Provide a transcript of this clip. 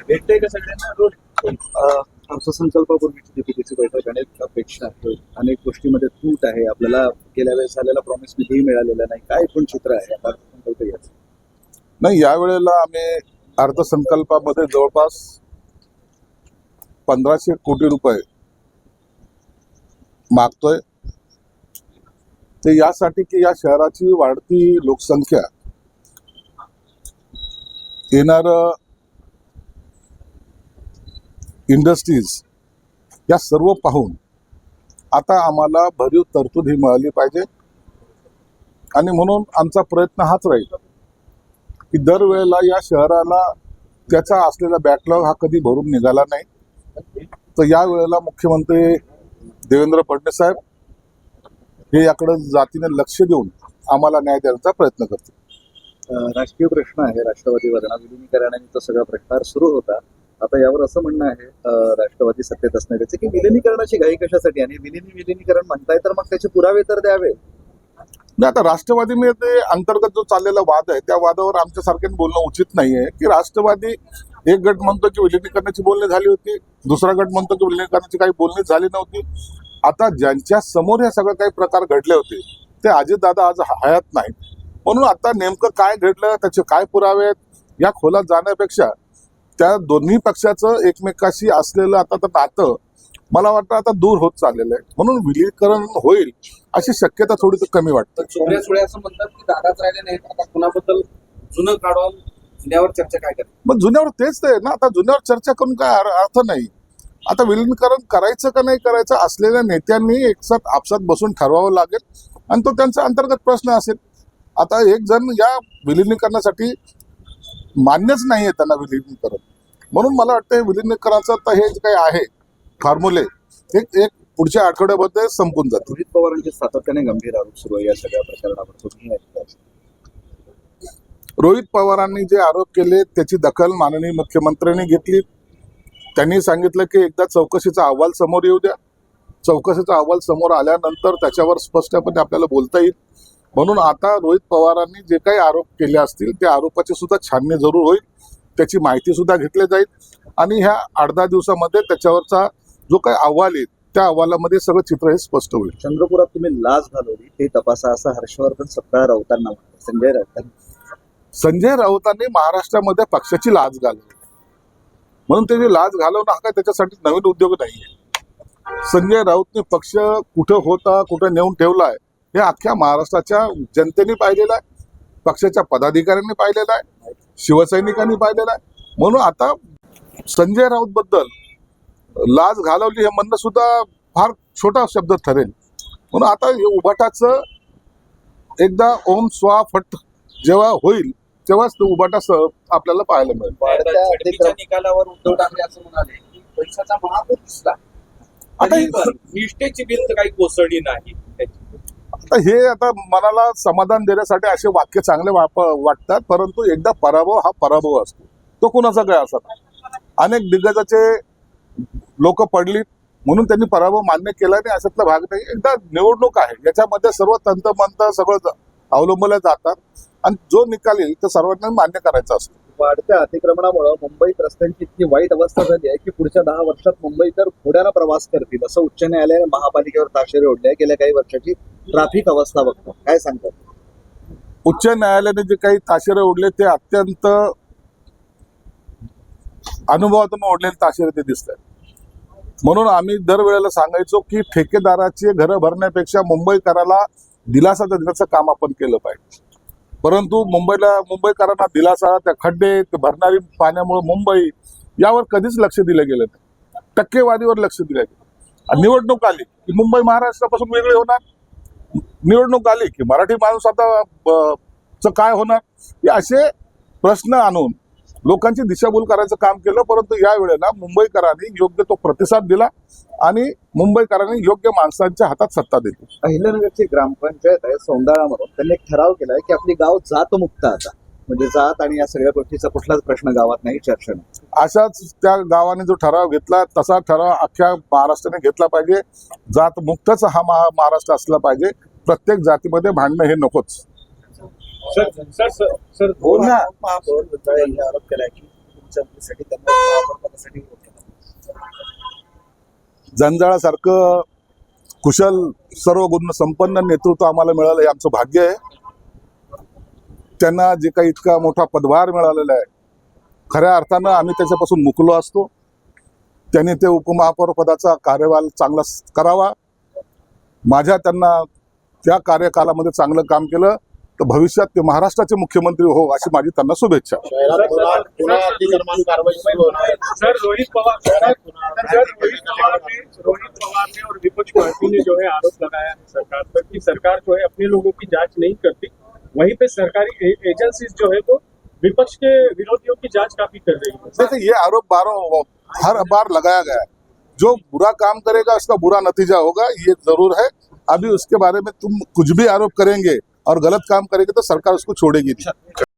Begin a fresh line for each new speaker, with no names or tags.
भेटतंय का सगळ्यांना रोज? अर्थसंकल्पापूर्वीची DPTची बैठक अनेक अपेक्षा आहेत, अनेक गोष्टीमध्ये तूट आहे. आपल्याला गेल्या वेळेस झालेला प्रॉमिस निधी मिळालेला नाही. काय एकूण चित्र आहे आता अर्थसंकल्प याचं?
नाही, यावेळेला आम्ही अर्थसंकल्पामध्ये जवळपास 1500 कोटी रुपये मागतोय. ते यासाठी की या शहराची वाढती लोकसंख्या, येणारं इंडस्ट्रीज, या सर्व पाहून आता आम्हाला भरीव तरतूद ही मिळाली पाहिजे. आणि म्हणून आमचा प्रयत्न हाच राहील की दरवेळेला या शहराला त्याचा असलेला बॅकलॉग हा कधी भरून निघाला नाही. तर यावेळेला मुख्यमंत्री देवेंद्र फडणवीस साहेब हे याकडे जातीने लक्ष देऊन आम्हाला न्याय देण्याचा प्रयत्न करतील.
राजकीय प्रश्न आहे. राष्ट्रवादीवर विलिनीकरणाचा सगळा प्रकार सुरू होता. आता यावर असं म्हणणं आहे राष्ट्रवादी सत्तेत असणाऱ्याचे की विलिनीकरणाची घाई कशासाठी, आणि विलिनीकरण म्हणताय तर मग त्याचे पुरावे तर द्यावे.
नाही, आता राष्ट्रवादीमध्ये अंतर्गत जो चाललेला वाद आहे त्या वादावर आमच्यासारख्याने बोलणं उचित नाहीये. की राष्ट्रवादी एक गट म्हणतो की विलिनीकरणाची बोलणी झाली होती, दुसरा गट म्हणतो की विलिनीकरणाची काही बोलणी झाली नव्हती. आता ज्यांच्या समोर हे सगळे काही प्रकार घडले होते ते अजितदादा आज हयात नाहीत. म्हणून आता नेमकं काय घडलं, त्याचे काय पुरावे आहेत, या खोलात जाण्यापेक्षा त्या दोन्ही पक्षाचं एकमेकाशी असलेलं आता तर नातं मला वाटतं आता दूर होत चाललेलं आहे. म्हणून विलीनीकरण होईल अशी शक्यता थोडी कमी वाटतं.
चोऱ्या चोऱ्या असं म्हणतात की दादाच राहिले नाहीत, आता कुणाबद्दल जुनं काढून जुन्यावर चर्चा काय करते?
मग जुन्यावर तेच आहे ना, आता जुन्यावर चर्चा करून काय अर्थ नाही. आता विलीनीकरण करायचं का नाही करायचं असलेल्या नेत्यांनी एकसाथ आपसात बसून ठरवावं लागेल आणि तो त्यांचा अंतर्गत प्रश्न असेल. आता एक जण या विलीनीकरणासाठी मान्यच नाहीये त्यांना विलीनीकरण, म्हणून मला वाटतं विलीनीकरणाचं तर हे जे काही आहे फॉर्म्युले एक पुढच्या आठवड्यामध्ये संपून जातील.
रोहित पवारांचे सातत्याने गंभीर आरोप सुरू आहे या सगळ्या प्रकरणावर. तुम्ही ऐकताय?
रोहित पवारांनी जे आरोप केले त्याची दखल माननीय मुख्यमंत्र्यांनी घेतली. त्यांनी सांगितलं की एकदा चौकशीचा अहवाल समोर येऊ द्या. चौकशीचा अहवाल समोर आल्यानंतर त्याच्यावर स्पष्टपणे आपल्याला बोलता येईल. म्हणून आता रोहित पवारांनी जे काही आरोप केले असतील त्या आरोपाची सुद्धा छाननी जरूर होईल, त्याची माहिती सुद्धा घेतली जाईल आणि ह्या 8-10 दिवसामध्ये त्याच्यावरचा जो काही अहवाल येईल त्या अहवालामध्ये सगळं चित्र हे स्पष्ट होईल.
चंद्रपुरात तुम्ही लाच घालवली ते तपासा असं हर्षवर्धन सपकाळ राऊतांना म्हणतात. संजय राऊतांनी महाराष्ट्रामध्ये पक्षाची लाच घालवली, म्हणून त्याची लाच घालवणं हा काय त्याच्यासाठी नवीन उद्योग नाहीये. संजय राऊतने पक्ष कुठं होता, कुठं नेऊन ठेवलाय हे अख्ख्या महाराष्ट्राच्या जनतेने पाहिलेलं आहे, पक्षाच्या पदाधिकाऱ्यांनी पाहिलेलं आहे, शिवसैनिकांनी पाहिलेलं आहे. म्हणून आता संजय राऊत बद्दल लाच घालवली हे म्हणणं सुद्धा फार छोटा शब्द ठरेल. म्हणून आता उभाटाचं एकदा ओम स्वा फट जेव्हा होईल तेव्हाच तो उभाटा आपल्याला पाहायला मिळेल.
निकालावर उद्धव ठाकरे असं म्हणाले की पैशाचा महापूर दिसला,
आता
निष्ठेची भिंत काही कोसळली नाही.
आता मनाला समाधान देण्यासाठी असे वाक्य चांगले वाटतात, परंतु एकदा पराभव हा पराभव असतो, तो कुणाचा काय असत. अनेक दिग्गजाचे लोक पडली म्हणून त्यांनी पराभव मान्य केला नाही अशातला भाग नाही. एकदा निवडणूक आहे, याच्यामध्ये सर्व तंतमंत सगळं अवलंबले जातात आणि जो निकाल येईल तो सर्वांना मान्य करायचा असतो.
वाढत्या अतिक्रमणामुळे मुंबईत रस्त्यांची इतकी वाईट अवस्था झाली आहे की पुढच्या 10 वर्षात मुंबईकर घोड्याला प्रवास करतील असं उच्च न्यायालयाने महापालिकेवर ताशेरे ओढले. गेल्या काही वर्षाची ट्रॅफिक अवस्था बघतो, काय सांगतात?
उच्च न्यायालयाने जे काही ताशेरे ओढले ते अत्यंत अनुभवातून ओढलेले ताशेरे ते दिसत आहेत. म्हणून आम्ही दरवेळेला सांगायचो की ठेकेदाराची घरं भरण्यापेक्षा मुंबईकराला दिलासा देण्याचं काम आपण केलं पाहिजे. परंतु मुंबईकरांना दिलासा, त्या खड्डे, ते भरणारी पाण्यामुळे मुंबई यावर कधीच लक्ष दिलं गेलं नाही. टक्केवारीवर लक्ष दिलं गेलं. निवडणूक आली की मुंबई महाराष्ट्रापासून वेगळी होणार, निवडणूक आली की मराठी माणूस आता काय होणार, हे असे प्रश्न आणून लोकांची दिशाभूल करायचं काम केलं. परंतु या वेळेला मुंबईकरांनी योग्य तो प्रतिसाद दिला आणि मुंबईकरांनी योग्य माणसांच्या हातात सत्ता दिली.
अहिल्यानगरची ग्रामपंचायत आहे सौंदाळामधून, त्यांनी एक ठराव केलाय की आपली गाव जातमुक्त आता, म्हणजे जात आणि या सगळ्या गोष्टीचा कुठलाच प्रश्न गावात नाही, चर्चा नाही.
अशाच त्या गावाने जो ठराव घेतला तसा ठराव अख्ख्या महाराष्ट्राने घेतला पाहिजे. जात मुक्तच हा महाराष्ट्र असला पाहिजे. प्रत्येक जातीमध्ये भांडणं हे नकोच.
सर महापौर यांनी आरोप केलाय की
चमकीसाठी त्यांना महापौरपदासाठी विरोध केला.
जंजाळासारखं कुशल सर्व गुण संपन्न नेतृत्व आम्हाला मिळालं हे आमचं भाग्य आहे. त्यांना जे काही इतका मोठा पदभार मिळालेला आहे, खऱ्या अर्थानं आम्ही त्याच्यापासून मुकलो असतो. त्यांनी ते उपमहापौर पदाचा कार्यभार चांगला करावा. माझ्या त्यांना त्या कार्यकालामध्ये चांगलं काम केलं तर भविष्यात ते महाराष्ट्राचे मुख्यमंत्री हो अशी माझी त्यांना शुभेच्छा.
सर, रोहित पवार ने और विपक्ष पार्टी ने जो है आरोप लगाया है सरकार पर कि सरकार जो है अपने लोगों की जांच नहीं करती, वहीं पे सरकारी एजेंसीज जो है वो विपक्ष के विरोधियों की जांच काफी कर रही है.
देखिए ये आरोप हर बार लगाया गया है. जो बुरा काम करेगा उसका बुरा नतीजा होगा, ये जरूर है. अभी उसके बारे में तुम कुछ भी आरोप करेंगे और गलत काम करेंगे तो सरकार उसको छोड़ेगी नहीं.